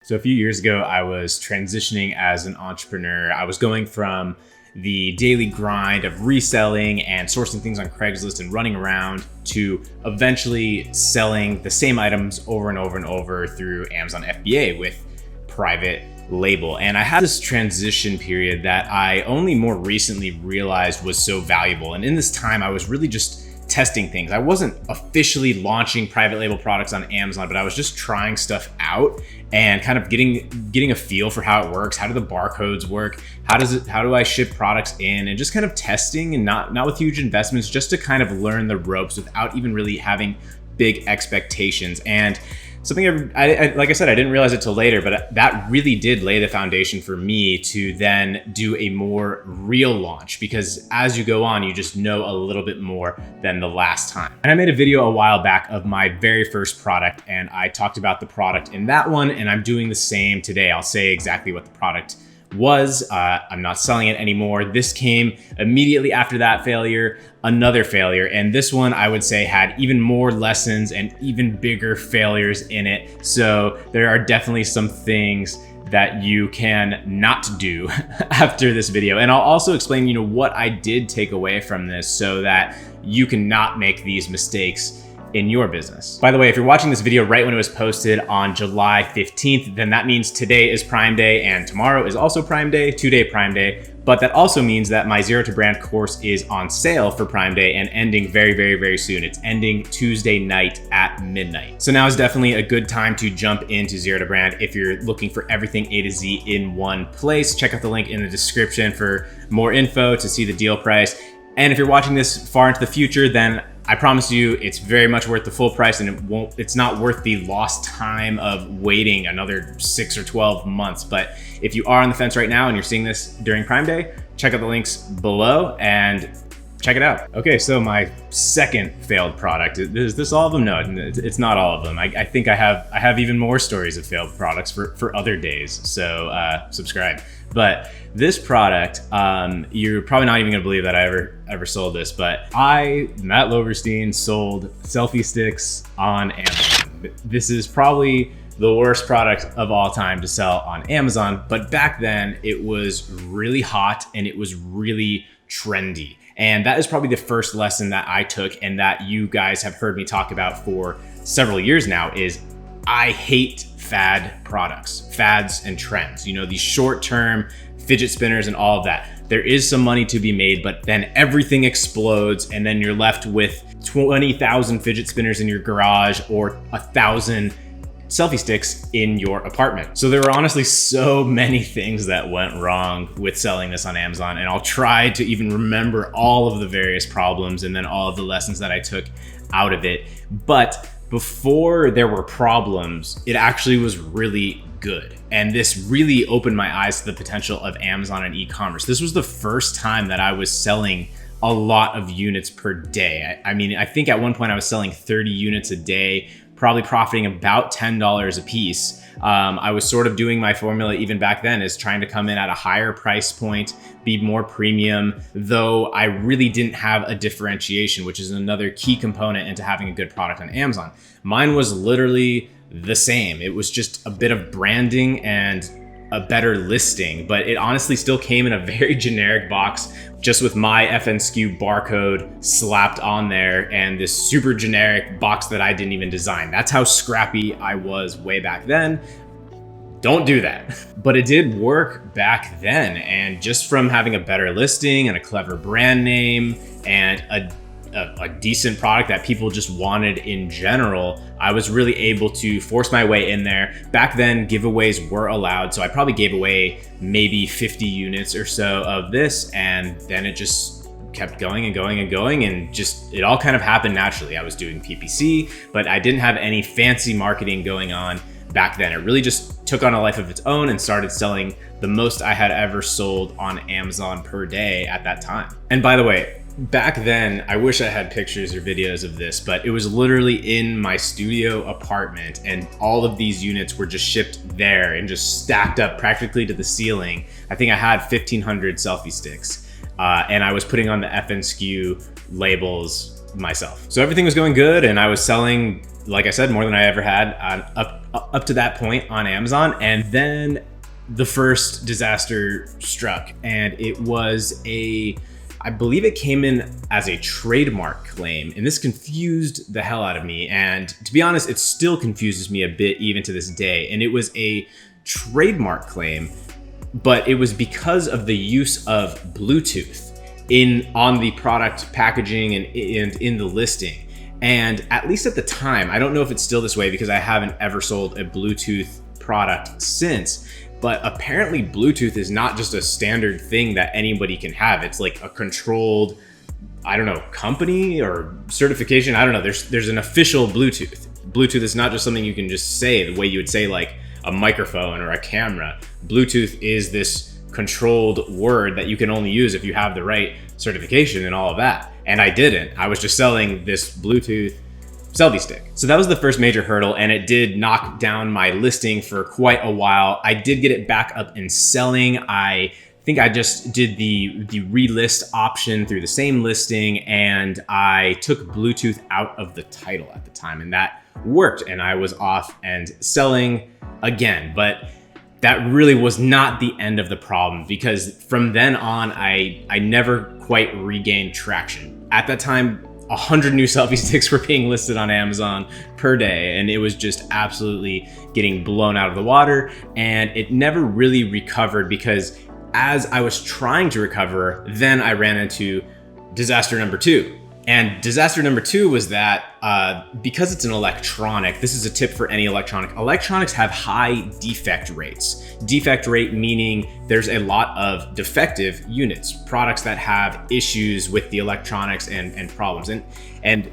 So a few years ago, I was transitioning as an entrepreneur. I was going from the daily grind of reselling and sourcing things on Craigslist and running around to eventually selling the same items over and over and over through Amazon FBA with private label. And I had this transition period that I only more recently realized was so valuable. And in this time, I was really just testing things. I wasn't officially launching private label products on Amazon, but I was just trying stuff out and kind of getting a feel for how it works. How do the barcodes work? How do I ship products in? And just kind of testing, and not with huge investments, just to kind of learn the ropes without even really having big expectations. And something I like I said, I didn't realize it till later, but that really did lay the foundation for me to then do a more real launch, because as you go on, you just know a little bit more than the last time. And I made a video a while back of my very first product, and I talked about the product in that one, and I'm doing the same today. I'll say exactly what the product was. I'm not selling it anymore. This came immediately after that failure, another failure. And this one, I would say, had even more lessons and even bigger failures in it. So there are definitely some things that you can not do after this video. And I'll also explain, what I did take away from this so that you can not make these mistakes in your business. By the way, if you're watching this video right when it was posted on July 15th, then that means today is Prime Day and tomorrow is also Prime Day, 2-day Prime Day. But that also means that my Zero to Brand course is on sale for Prime Day and ending very, very, very soon. It's ending Tuesday night at midnight. So now is definitely a good time to jump into Zero to Brand if you're looking for everything A to Z in one place. Check out the link in the description for more info to see the deal price. And if you're watching this far into the future, then I promise you it's very much worth the full price, and it's not worth the lost time of waiting another 6 or 12 months. But if you are on the fence right now and you're seeing this during Prime Day, check out the links below and check it out. Okay, so my second failed product. Is this all of them? No, it's not all of them. I think I have even more stories of failed products for other days. So subscribe. But this product, you're probably not even gonna believe that I ever sold this, but Matt Loverstein, sold selfie sticks on Amazon. This is probably the worst product of all time to sell on Amazon, but back then it was really hot and it was really trendy. And that is probably the first lesson that I took, and that you guys have heard me talk about for several years now, is I hate fad products, fads and trends, these short-term fidget spinners and all of that. There is some money to be made, but then everything explodes and then you're left with 20,000 fidget spinners in your garage or 1,000 selfie sticks in your apartment. So there were honestly so many things that went wrong with selling this on Amazon, and I'll try to even remember all of the various problems and then all of the lessons that I took out of it. But before there were problems, it actually was really good. And this really opened my eyes to the potential of Amazon and e-commerce. This was the first time that I was selling a lot of units per day. I think at one point I was selling 30 units a day, probably profiting about $10 a piece. I was sort of doing my formula even back then, is trying to come in at a higher price point, be more premium, though I really didn't have a differentiation, which is another key component into having a good product on Amazon. Mine was literally the same. It was just a bit of branding and a better listing, but it honestly still came in a very generic box, just with my FNSKU barcode slapped on there and this super generic box that I didn't even design. That's how scrappy I was way back then. Don't do that. But it did work back then, and just from having a better listing and a clever brand name and a decent product that people just wanted in general, I was really able to force my way in there. Back then, giveaways were allowed, so I probably gave away maybe 50 units or so of this, and then it just kept going and going and going, and just it all kind of happened naturally. I was doing PPC, but I didn't have any fancy marketing going on back then. It really just took on a life of its own and started selling the most I had ever sold on Amazon per day at that time. And by the way, back then, I wish I had pictures or videos of this, but it was literally in my studio apartment, and all of these units were just shipped there and just stacked up practically to the ceiling. I think I had 1,500 selfie sticks, and I was putting on the FNSKU labels myself. So everything was going good, and I was selling, like I said, more than I ever had, up to that point on Amazon. And then the first disaster struck, and it was I believe it came in as a trademark claim, and this confused the hell out of me. And to be honest, it still confuses me a bit even to this day. And it was a trademark claim, but it was because of the use of Bluetooth on the product packaging and in the listing. And at least at the time, I don't know if it's still this way because I haven't ever sold a Bluetooth product since, but apparently Bluetooth is not just a standard thing that anybody can have. It's like a controlled, I don't know, company or certification. I don't know. There's an official Bluetooth. Bluetooth is not just something you can just say the way you would say like a microphone or a camera. Bluetooth is this controlled word that you can only use if you have the right certification and all of that. And I didn't. I was just selling this Bluetooth selfie stick. So that was the first major hurdle, and it did knock down my listing for quite a while. I did get it back up and selling. I think I just did the relist option through the same listing, and I took Bluetooth out of the title at the time, and that worked, and I was off and selling again. But that really was not the end of the problem, because from then on, I never quite regained traction. At that time, 100 new selfie sticks were being listed on Amazon per day, and it was just absolutely getting blown out of the water, and it never really recovered, because as I was trying to recover, then I ran into disaster number 2. And disaster number 2 was that because it's an electronic, this is a tip for any electronic. Electronics have high defect rates. Defect rate meaning there's a lot of defective units, products that have issues with the electronics and problems. And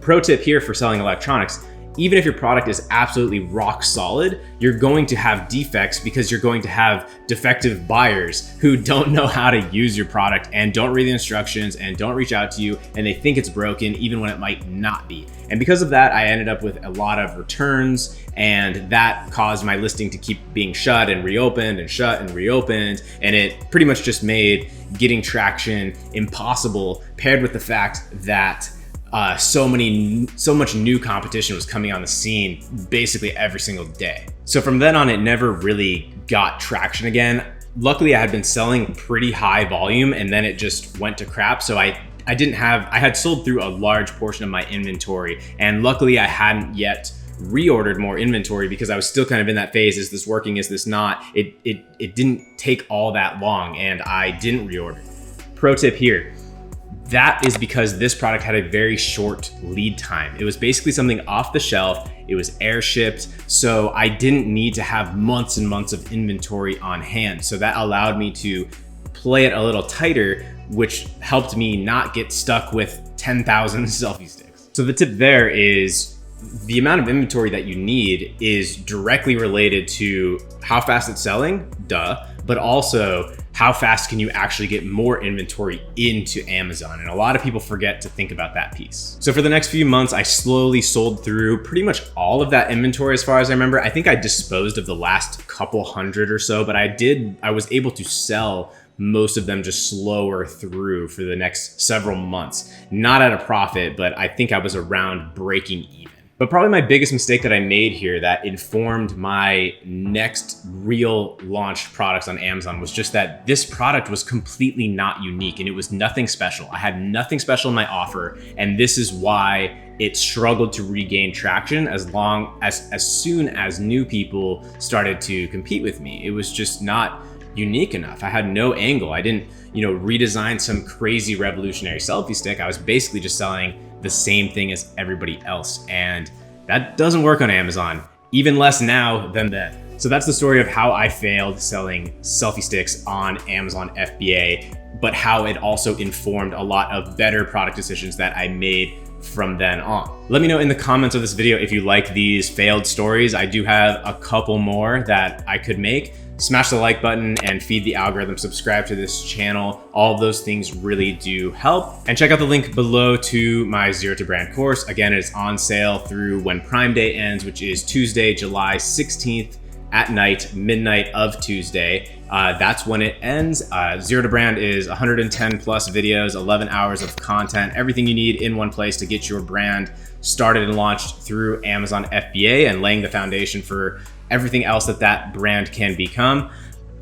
pro tip here for selling electronics, even if your product is absolutely rock solid, you're going to have defects because you're going to have defective buyers who don't know how to use your product and don't read the instructions and don't reach out to you, and they think it's broken even when it might not be. And because of that, I ended up with a lot of returns, and that caused my listing to keep being shut and reopened and shut and reopened. And it pretty much just made getting traction impossible, paired with the fact that so much new competition was coming on the scene basically every single day. So from then on, it never really got traction again. Luckily, I had been selling pretty high volume, and then it just went to crap. So I had sold through a large portion of my inventory, and luckily I hadn't yet reordered more inventory because I was still kind of in that phase. Is this working? Is this not? It didn't take all that long, and I didn't reorder. Pro tip here. That is because this product had a very short lead time. It was basically something off the shelf. It was air shipped. So I didn't need to have months and months of inventory on hand. So that allowed me to play it a little tighter, which helped me not get stuck with 10,000 selfie sticks. So the tip there is the amount of inventory that you need is directly related to how fast it's selling, duh, but also how fast can you actually get more inventory into Amazon? And a lot of people forget to think about that piece. So for the next few months, I slowly sold through pretty much all of that inventory as far as I remember. I think I disposed of the last couple hundred or so, but I was able to sell most of them just slower through for the next several months. Not at a profit, but I think I was around breaking even. But probably my biggest mistake that I made here that informed my next real launch products on Amazon was just that this product was completely not unique, and it was nothing special. I had nothing special in my offer, and this is why it struggled to regain traction as soon as new people started to compete with me. It was just not unique enough. I had no angle. I didn't, redesign some crazy revolutionary selfie stick. I was basically just selling the same thing as everybody else. And that doesn't work on Amazon, even less now than then. So that's the story of how I failed selling selfie sticks on Amazon FBA, but how it also informed a lot of better product decisions that I made from then on. Let me know in the comments of this video if you like these failed stories. I do have a couple more that I could make. Smash the like button and feed the algorithm, subscribe to this channel. All of those things really do help. And check out the link below to my Zero to Brand course. Again, it is on sale through when Prime Day ends, which is Tuesday, July 16th at night, midnight of Tuesday. That's when it ends. Zero to Brand is 110 plus videos, 11 hours of content, everything you need in one place to get your brand started and launched through Amazon FBA and laying the foundation for everything else that brand can become.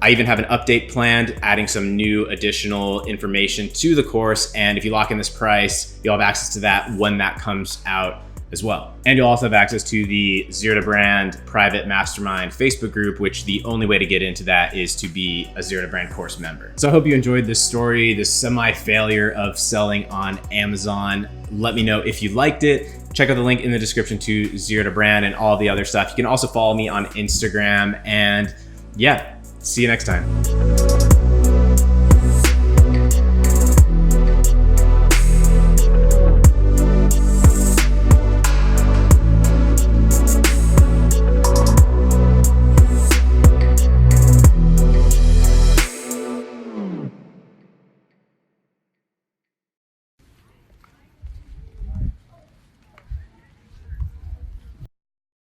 I even have an update planned, adding some new additional information to the course. And if you lock in this price, you'll have access to that when that comes out as well. And you'll also have access to the Zero to Brand private mastermind Facebook group, which the only way to get into that is to be a Zero to Brand course member. So I hope you enjoyed this story, this semi-failure of selling on Amazon. Let me know if you liked it. Check out the link in the description to Zero to Brand and all the other stuff. You can also follow me on Instagram, and yeah, see you next time.